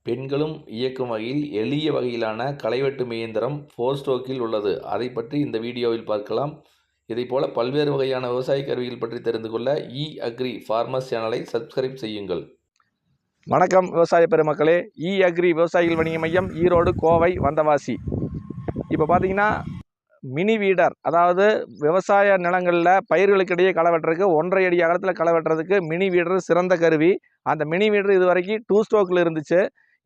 பெண்களும் இயக்கும் வகையில் எளிய வகையிலான களைவெட்டும் இயந்திரம் 4 ஸ்ட்ரோக்கில் உள்ளது. அதை பற்றி இந்த வீடியோவில் பார்க்கலாம். இதைப்போல பல்வேறு வகையான விவசாய கருவிகள் பற்றி தெரிந்து கொள்ள இ-அக்ரி ஃபார்மர்ஸ் சேனலை சப்ஸ்கிரைப் செய்யுங்கள். வணக்கம் விவசாய பெருமக்களே. இ-அக்ரி விவசாயிகள் வணிக மையம், ஈரோடு, கோவை, வந்தவாசி. இப்போ பார்த்தீங்கன்னா மினி வீடர், அதாவது விவசாய நிலங்களில் பயிர்களுக்கிடையே களை வெட்டுறதுக்கு 1.5 அடி அகலத்தில் களை வெட்டுறதுக்கு மினி வீடர் சிறந்த கருவி. அந்த மினி வீடர் இது வரைக்கும் 2 ஸ்ட்ரோக்கில் இருந்துச்சு.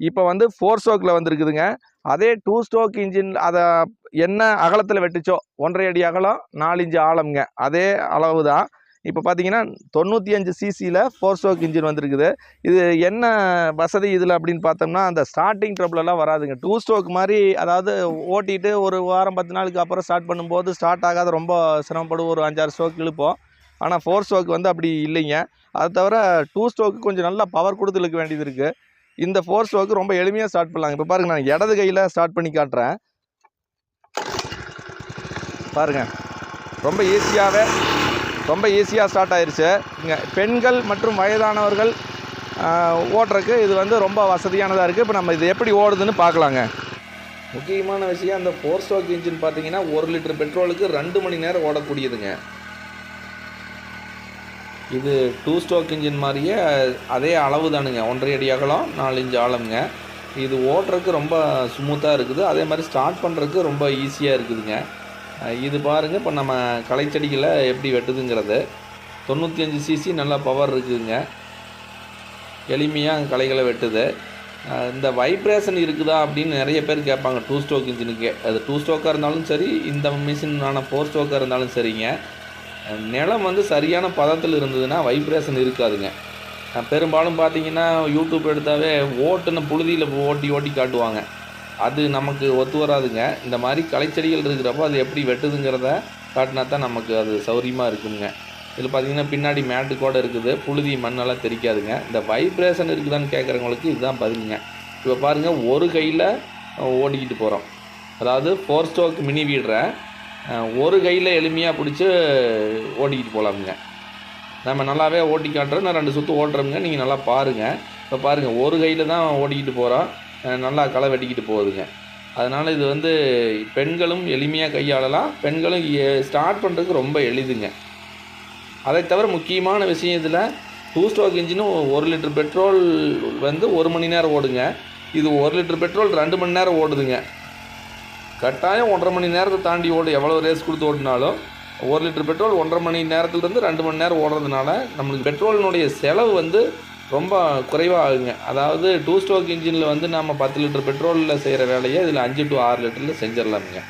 இப்போ 4 ஸ்ட்ரோக்கில் வந்துருக்குதுங்க. அதே 2 ஸ்ட்ரோக் இன்ஜின் அதை என்ன அகலத்தில் வெட்டுச்சோ 1.5 அடி அகலம் 4 இன்ச்சு ஆழம்ங்க, அதே அளவு தான். இப்போ பார்த்தீங்கன்னா 95 சிசியில் 4 ஸ்ட்ரோக் இன்ஜின் வந்துருக்குது. இது என்ன வசதி இதில் அப்படின்னு பார்த்தோம்னா, அந்த ஸ்டார்டிங் ட்ரபிளெல்லாம் வராதுங்க. 2 ஸ்ட்ரோக் மாதிரி, அதாவது ஓட்டிட்டு ஒரு வாரம் 10 நாளுக்கு அப்புறம் ஸ்டார்ட் பண்ணும்போது ஸ்டார்ட் ஆகாத ரொம்ப சிரமப்படும், ஒரு 5-6 ஸ்ட்ரோக் இழுப்போம். ஆனால் 4 ஸ்ட்ரோக் அப்படி இல்லைங்க. அது தவிர 2 ஸ்ட்ரோக்கு கொஞ்சம் நல்லா பவர் கொடுத்து இழுக்க வேண்டியது இருக்குது. இந்த 4 ஸ்ட்ரோக்கு ரொம்ப எளிமையாக ஸ்டார்ட் பண்ணலாங்க. இப்போ பாருங்கள், நான் இடது கையில் ஸ்டார்ட் பண்ணி காட்டுறேன் பாருங்கள். ரொம்ப ஈஸியாக ஸ்டார்ட் ஆயிடுச்சு. இங்கே பெண்கள் மற்றும் வயதானவர்கள் ஓட்டுறதுக்கு இது ரொம்ப வசதியானதாக இருக்குது. இப்போ நம்ம இது எப்படி ஓடுதுன்னு பார்க்கலாங்க. முக்கியமான விஷயம், அந்த 4 ஸ்ட்ரோக் இன்ஜின் பார்த்தீங்கன்னா 1 லிட்டர் பெட்ரோலுக்கு 2 மணி நேரம் ஓடக்கூடியதுங்க. இது 2 ஸ்ட்ரோக் இன்ஜின் மாதிரியே அதே அளவு தானுங்க, 1.5 அடி அகலம் 4 இன்ச்சு ஆழம்ங்க. இது ஓட்டுறதுக்கு ரொம்ப ஸ்மூத்தாக இருக்குது. அதே மாதிரி ஸ்டார்ட் பண்ணுறதுக்கு ரொம்ப ஈஸியாக இருக்குதுங்க. இது பாருங்கள், இப்போ நம்ம களைச்செடிகளை எப்படி வெட்டுதுங்கிறது. 95 சிசி நல்லா பவர் இருக்குதுங்க. எளிமையாக களைகளை வெட்டுது. இந்த வைப்ரேஷன் இருக்குதா அப்படின்னு நிறைய பேர் கேட்பாங்க 2 ஸ்ட்ரோக் இன்ஜினுக்கு. அது 2 ஸ்ட்ரோக்காக இருந்தாலும் சரி, இந்த மிஷினான 4 ஸ்ட்ரோக்காக இருந்தாலும் சரிங்க. நிலம் சரியான பதத்தில் இருந்ததுன்னா வைப்ரேஷன் இருக்காதுங்க. பெரும்பாலும் பார்த்தீங்கன்னா யூடியூப் எடுத்தாவே ஓட்டுன்னு புழுதியில் ஓட்டி காட்டுவாங்க. அது நமக்கு ஒத்து வராதுங்க. இந்த மாதிரி களைச்செடிகள் இருக்கிறப்போ அது எப்படி வெட்டுதுங்கிறத காட்டினா தான் நமக்கு அது சௌரியமாக இருக்குங்க. இதில் பார்த்தீங்கன்னா பின்னாடி மேட்டு கூட இருக்குது, புழுதி மண்ணெல்லாம் தெரிக்காதுங்க. இந்த வைப்ரேஷன் இருக்குதான்னு கேட்குறவங்களுக்கு இதுதான் பதிலுங்க. இப்போ பாருங்கள், ஒரு கையில் ஓடிக்கிட்டு போகிறோம். அதாவது 4 ஸ்ட்ரோக் மினி வீடரை ஒரு கையில் எளிமையாக பிடிச்சி ஓட்டிக்கிட்டு போகலாமுங்க. நம்ம நல்லாவே ஓட்டி காட்டுறோம். நான் 2 சுற்று ஓட்டுறோமுங்க, நீங்கள் நல்லா பாருங்கள். இப்போ பாருங்கள், ஒரு கையில் தான் ஓட்டிக்கிட்டு போகிறோம், நல்லா களை வெட்டிக்கிட்டு போகுதுங்க. அதனால் இது பெண்களும் எளிமையாக கையாளலாம். பெண்களும் ஸ்டார்ட் பண்ணுறதுக்கு ரொம்ப எளிதுங்க. அதை தவிர முக்கியமான விஷயம், இதில் 2 ஸ்ட்ரோக் இன்ஜினும் 1 லிட்டர் பெட்ரோல் 1 மணி நேரம் ஓடுங்க. இது 1 லிட்டர் பெட்ரோல் 2 மணி நேரம் ஓடுதுங்க. கட்டாயம் 1.5 மணி நேரத்தை தாண்டி எவ்வளோ ரேஸ் கொடுத்து ஓடினாலும் 1 லிட்டர் பெட்ரோல் 1.5 மணி நேரத்துலேருந்து 2 மணி நேரம் ஓடுறதுனால நம்மளுக்கு பெட்ரோலினுடைய செலவு ரொம்ப குறைவாக ஆகுங்க. அதாவது 2 ஸ்ட்ரோக் இன்ஜினில் நம்ம 10 லிட்டர் பெட்ரோலில் செய்கிற வேலையை இதில் 5 to 6 லிட்டரில் செஞ்சிடலாமுங்க.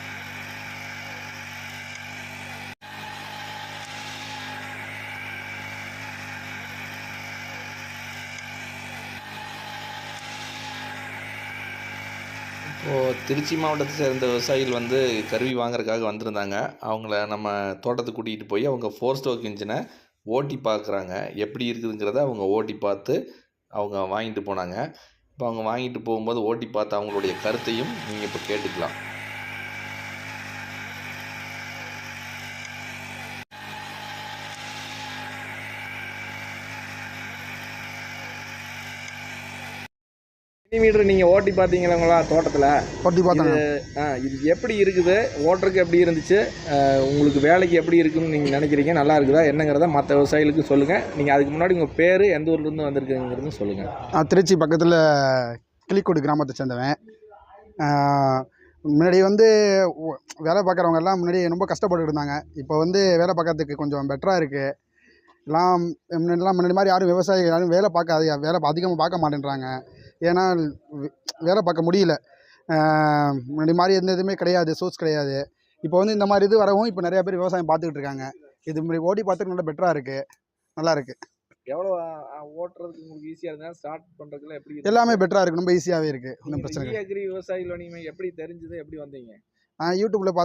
இப்போது திருச்சி மாவட்டத்தை சேர்ந்த விவசாயிகள் கருவி வாங்குறதுக்காக வந்திருந்தாங்க. அவங்கள நம்ம தோட்டத்துக்கு கூட்டிகிட்டு போய் அவங்க 4 ஸ்ட்ரோக் இன்ஜினை ஓட்டி பார்க்குறாங்க. எப்படி இருக்குதுங்கிறத அவங்க ஓட்டி பார்த்து அவங்க வாங்கிட்டு போனாங்க. இப்போ அவங்க வாங்கிட்டு போகும்போது ஓட்டி பார்த்து அவங்களுடைய கருத்தையும் நீங்கள் இப்போ கேட்டுக்கலாம். மினி மீட்டர் நீங்கள் ஓட்டி பார்த்தீங்களா தோட்டத்தில்? ஓட்டி பார்த்தாங்க. இது எப்படி இருக்குது, ஓட்டுறதுக்கு எப்படி இருந்துச்சு, உங்களுக்கு வேலைக்கு எப்படி இருக்குன்னு நீங்கள் நினைக்கிறீங்க, நல்லா இருக்குதா என்னங்கிறத மற்ற விவசாயிகளுக்கு சொல்லுங்கள். நீங்கள் அதுக்கு முன்னாடி உங்கள் பேர், எந்த ஊர்லேருந்து வந்திருக்குங்கிறது சொல்லுங்கள். நான் திருச்சி பக்கத்தில் கிளிக்கோடு கிராமத்தை சேர்ந்தவன். முன்னாடி வேலை பார்க்குறவங்க எல்லாம் முன்னாடி ரொம்ப கஷ்டப்பட்டுட்டு இருந்தாங்க. இப்போ வேலை பார்க்கறதுக்கு கொஞ்சம் பெட்டராக இருக்குது. முன்னாடி மாதிரி யாரும் விவசாயிகள் யாரும் வேலை அதிகமாக பார்க்க மாட்டேன்றாங்க. ஏன்னா வேலை பார்க்க முடியல. முன்னாடி மாதிரி எந்த இதுவுமே கிடையாது, சோர்ஸ் கிடையாது. இப்போ இந்த மாதிரி இது வரவும் இப்போ நிறையா பேர் விவசாயம் பார்த்துக்கிட்டு இருக்காங்க. இது முன்னாடி ஓட்டி பார்த்துட்டு நல்லா பெட்டராக இருக்குது, நல்லா இருக்குது. எவ்வளோ ஓட்டுறதுக்கு உங்களுக்கு ஈஸியாக இருந்தால் ஸ்டார்ட் பண்ணுறதுக்குலாம் எப்படி? எல்லாமே பெட்டராக இருக்குது, ரொம்ப ஈஸியாகவே இருக்குது, ஒன்றும் பிரச்சனை இல்லை. இ-அக்ரி விவசாயிகள் வணிகம் எப்படி தெரிஞ்சுது, எப்படி வந்தீங்க? நான் யூடியூப்பில்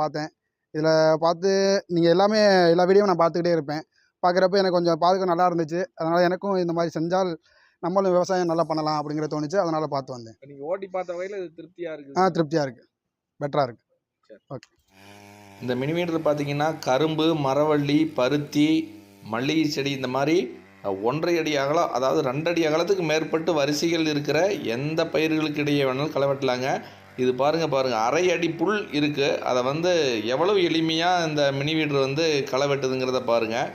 பார்த்தேன். இதில் பார்த்து நீங்கள் எல்லா வீடியோவும் நான் பார்த்துக்கிட்டே இருப்பேன். பார்க்குறப்ப எனக்கு கொஞ்சம் பார்க்க நல்லா இருந்துச்சு. அதனால் எனக்கும் இந்த மாதிரி செஞ்சால் நம்மளும் விவசாயம் நல்லா பண்ணலாம் அப்படிங்கிற தோணுச்சு. அதனால் பார்த்து வந்தேன். நீங்கள் ஓட்டி பார்த்த வகையில் இது திருப்தியாக இருக்குது? திருப்தியாக இருக்குது, பெட்டராக இருக்குது. ஓகே. இந்த மினி மீட்டர் பார்த்தீங்கன்னா கரும்பு, மரவள்ளி, பருத்தி, மல்லிகை செடி இந்த மாதிரி 1.5 அடி அகலம், அதாவது 2 அடி அகலத்துக்கு மேற்பட்டு வரிசைகள் இருக்கிற எந்த பயிர்களுக்கு இடையே வேணாலும் களை வெட்டலாங்க. இது பாருங்கள் அரை அடி புல் இருக்குது. அதை வந்து எவ்வளவு எளிமையாக இந்த மினி வீடர் வந்து களை வெட்டுதுங்கிறத பாருங்கள்.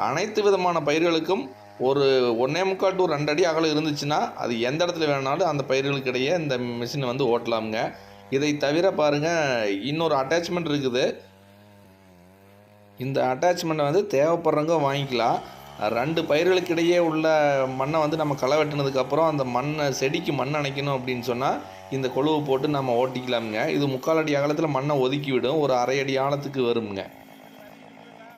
அனைத்து விதமான பயிர்களுக்கும் ஒரு 1.25 to 2 அடி அகலம் இருந்துச்சுன்னா அது எந்த இடத்துல வேணாலும் அந்த பயிர்களுக்கு இடையே இந்த மிஷினை வந்து ஓட்டலாமுங்க. இதை தவிர பாருங்கள் இன்னொரு அட்டாச்மெண்ட் இருக்குது. இந்த அட்டாச்மெண்ட்டை வந்து தேவைப்படுறவங்க வாங்கிக்கலாம். 2 பயிர்களுக்கு இடையே உள்ள மண்ணை வந்து நம்ம களை வெட்டினதுக்கப்புறம் அந்த செடிக்கு மண் அணைக்கணும் அப்படின்னு சொன்னால் இந்த கொழுவு போட்டு நம்ம ஓட்டிக்கலாமுங்க. இது 3/4 அடி அகலத்தில் மண்ணை ஒதுக்கி விடும். ஒரு அரை அடி ஆழத்துக்கு வருங்க.